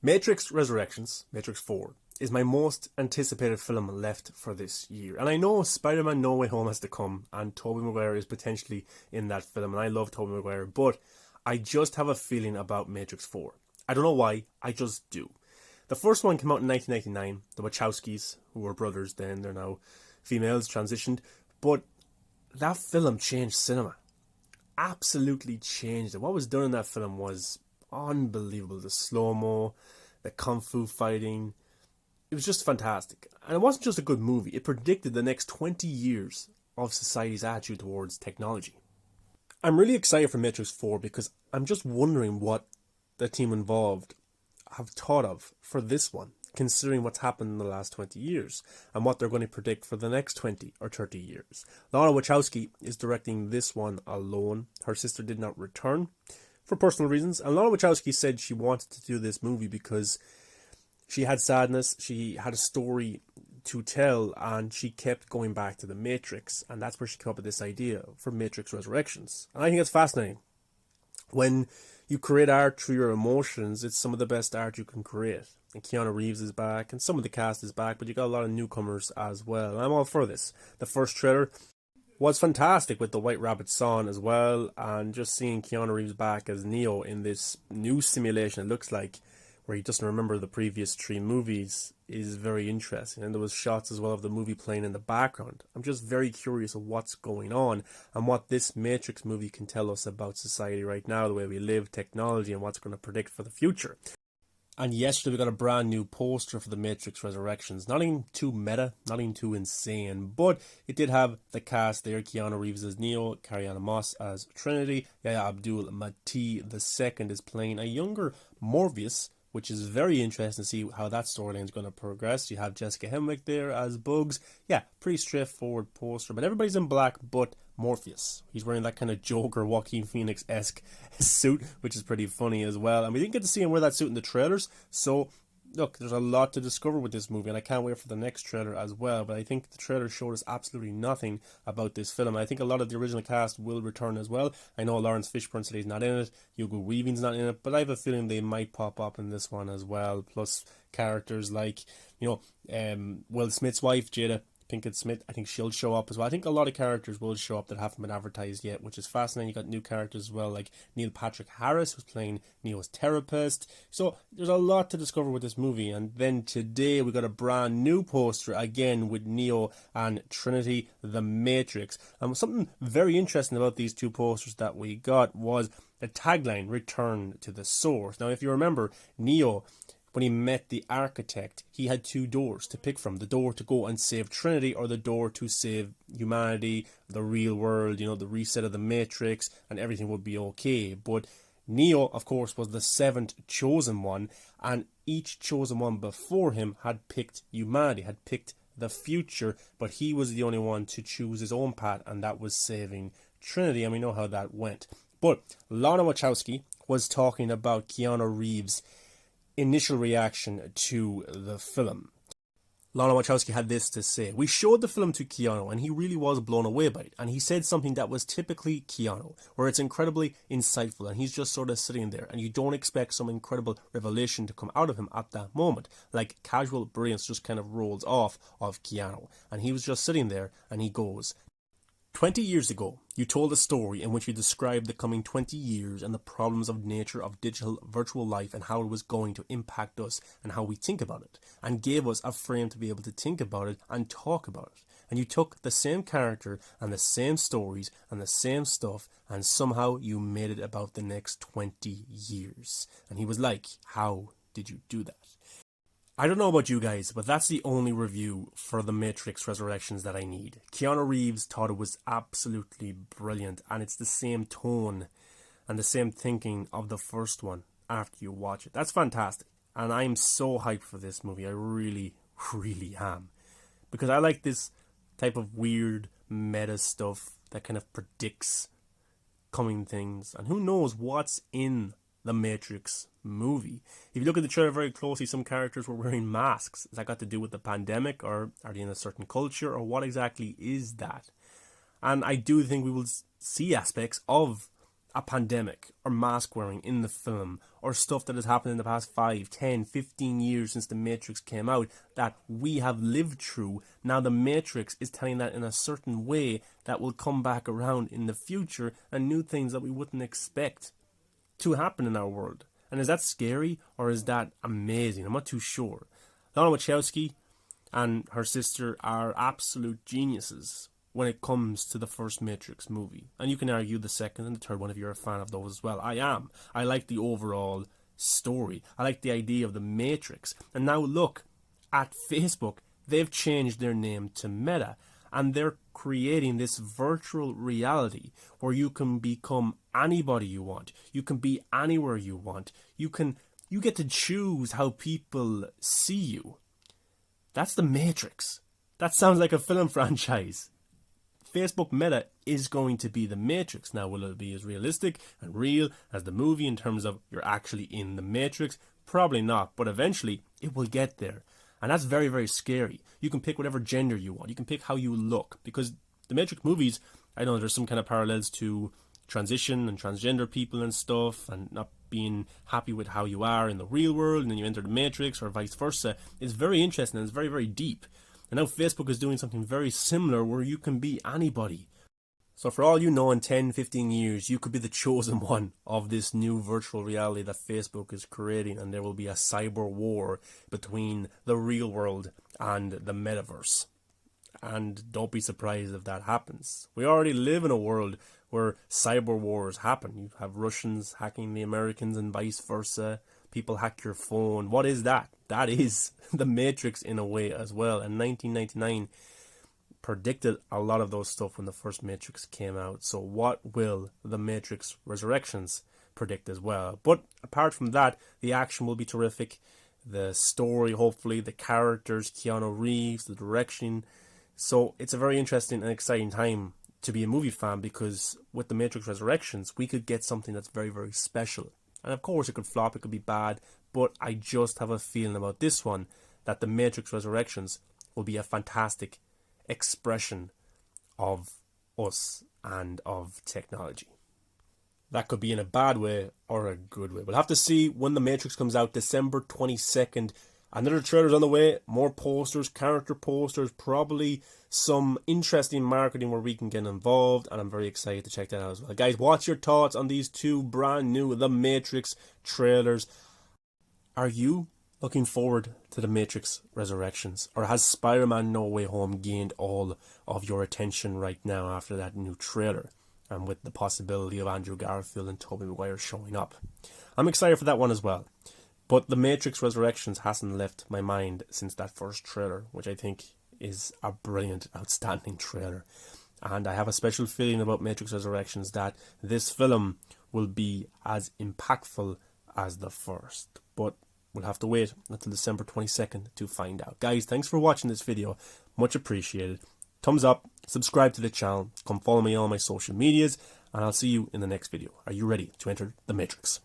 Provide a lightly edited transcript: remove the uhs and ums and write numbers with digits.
Matrix Resurrections, Matrix 4, is my most anticipated film left for this year. And I know Spider-Man No Way Home has to come, and Tobey Maguire is potentially in that film, and I love Tobey Maguire, but I just have a feeling about Matrix 4. I don't know why, I just do. The first one came out in 1999, the Wachowskis, who were brothers then, they're now females, transitioned, but that film changed cinema. Absolutely changed it. What was done in that film was unbelievable. The slow-mo, the kung fu fighting, it was just fantastic. And it wasn't just a good movie, it predicted the next 20 years of society's attitude towards technology. I'm really excited for Matrix 4 because I'm just wondering what the team involved have thought of for this one, considering what's happened in the last 20 years and what they're going to predict for the next 20 or 30 years. Lana Wachowski is directing this one alone. Her sister did not return for personal reasons, and Lana Wachowski said she wanted to do this movie because she had sadness, she had a story to tell, and she kept going back to the Matrix, and that's where she came up with this idea for Matrix Resurrections. And I think it's fascinating. When you create art through your emotions, it's some of the best art you can create. And Keanu Reeves is back, and some of the cast is back, but you got a lot of newcomers as well. And I'm all for this. The first trailer was fantastic with the White Rabbit song as well, and just seeing Keanu Reeves back as Neo in this new simulation, it looks like, where he doesn't remember the previous three movies, is very interesting. And there was shots as well of the movie playing in the background. I'm just very curious of what's going on and what this Matrix movie can tell us about society right now, the way we live, technology, and what's going to predict for the future. And yesterday we got a brand new poster for the Matrix Resurrections. Nothing too meta, nothing too insane, but it did have the cast there. Keanu Reeves as Neo, Carrie-Anne Moss as Trinity, Yahya Abdul-Mateen II is playing a younger Morpheus, which is very interesting to see how that storyline is going to progress. You have Jessica Henwick there as Bugs. Yeah, pretty straightforward poster, but everybody's in black but Morpheus. He's wearing that kind of Joker, Joaquin Phoenix-esque suit, which is pretty funny as well. And we didn't get to see him wear that suit in the trailers, so look, there's a lot to discover with this movie, and I can't wait for the next trailer as well. But I think the trailer showed us absolutely nothing about this film. I think a lot of the original cast will return as well. I know Lawrence Fishburne said he's not in it, Hugo Weaving's not in it, but I have a feeling they might pop up in this one as well. Plus characters like, Will Smith's wife, Jada Pinkett Smith, I think she'll show up as well. I think a lot of characters will show up that haven't been advertised yet, which is fascinating. You got new characters as well, like Neil Patrick Harris, who's playing Neo's therapist. So there's a lot to discover with this movie. And then today we got a brand new poster again with Neo and Trinity, the Matrix. And something very interesting about these two posters that we got was the tagline, "Return to the Source." Now, if you remember, Neo, when he met the architect, he had two doors to pick from. The door to go and save Trinity, or the door to save humanity, the real world, the reset of the Matrix, and everything would be okay. But Neo, of course, was the seventh chosen one, and each chosen one before him had picked humanity, had picked the future, but he was the only one to choose his own path, and that was saving Trinity, and we know how that went. But Lana Wachowski was talking about Keanu Reeves' initial reaction to the film. Lana Wachowski had this to say: "We showed the film to Keanu and he really was blown away by it, and he said something that was typically Keanu, where it's incredibly insightful and he's just sort of sitting there and you don't expect some incredible revelation to come out of him at that moment. Like casual brilliance just kind of rolls off of Keanu, and he was just sitting there and he goes, 20 years ago, you told a story in which you described the coming 20 years and the problems of nature of digital virtual life and how it was going to impact us and how we think about it, and gave us a frame to be able to think about it and talk about it. And you took the same character and the same stories and the same stuff, and somehow you made it about the next 20 years. And he was like, how did you do that? I don't know about you guys, but that's the only review for The Matrix Resurrections that I need. Keanu Reeves thought it was absolutely brilliant, and it's the same tone and the same thinking of the first one after you watch it. That's fantastic, and I'm so hyped for this movie. I really, really am. Because I like this type of weird meta stuff that kind of predicts coming things, and who knows what's in the Matrix movie. If you look at the trailer very closely, some characters were wearing masks. Has that got to do with the pandemic, or are they in a certain culture, or what exactly is that? And I do think we will see aspects of a pandemic or mask wearing in the film or stuff that has happened in the past 5, 10, 15 years since The Matrix came out that we have lived through. Now The Matrix is telling that in a certain way that will come back around in the future and new things that we wouldn't expect to happen in our world. And is that scary or is that amazing? I'm not too sure. Lana Wachowski and her sister are absolute geniuses when it comes to the first Matrix movie. And you can argue the second and the third one if you're a fan of those as well. I am. I like the overall story. I like the idea of the Matrix. And now look at Facebook. They've changed their name to Meta. And they're creating this virtual reality where you can become anybody you want. You can be anywhere you want. You get to choose how people see you. That's the Matrix. That sounds like a film franchise. Facebook Meta is going to be the Matrix. Now, will it be as realistic and real as the movie in terms of you're actually in the Matrix? Probably not, but eventually it will get there. And that's very, very scary. You can pick whatever gender you want. You can pick how you look. Because the Matrix movies, I know there's some kind of parallels to transition and transgender people and stuff, and not being happy with how you are in the real world, and then you enter the Matrix, or vice versa. It's very interesting and it's very, very deep. And now Facebook is doing something very similar where you can be anybody. So for all you know, in 10, 15 years, you could be the chosen one of this new virtual reality that Facebook is creating, and there will be a cyber war between the real world and the metaverse. And don't be surprised if that happens. We already live in a world where cyber wars happen. You have Russians hacking the Americans and vice versa. People hack your phone. What is that? That is the Matrix in a way as well. And 1999 predicted a lot of those stuff when the first Matrix came out. So what will the Matrix Resurrections predict as well? But apart from that, the action will be terrific. The story, hopefully, the characters, Keanu Reeves, the direction. So it's a very interesting and exciting time to be a movie fan, because with the Matrix Resurrections, we could get something that's very, very special. And of course, it could flop, it could be bad, but I just have a feeling about this one that the Matrix Resurrections will be a fantastic expression of us and of technology. That could be in a bad way or a good way. We'll have to see when The Matrix comes out, December 22nd. Another trailer's on the way, more posters, character posters, probably some interesting marketing where we can get involved, and I'm very excited to check that out as well. Guys, what's your thoughts on these two brand new The Matrix trailers? Are you looking forward to The Matrix Resurrections, or has Spider-Man No Way Home gained all of your attention right now after that new trailer, and with the possibility of Andrew Garfield and Tobey Maguire showing up? I'm excited for that one as well. But The Matrix Resurrections hasn't left my mind since that first trailer, which I think is a brilliant, outstanding trailer. And I have a special feeling about Matrix Resurrections that this film will be as impactful as the first. But we'll have to wait until December 22nd to find out. Guys, thanks for watching this video. Much appreciated. Thumbs up, subscribe to the channel, come follow me on my social medias, and I'll see you in the next video. Are you ready to enter The Matrix?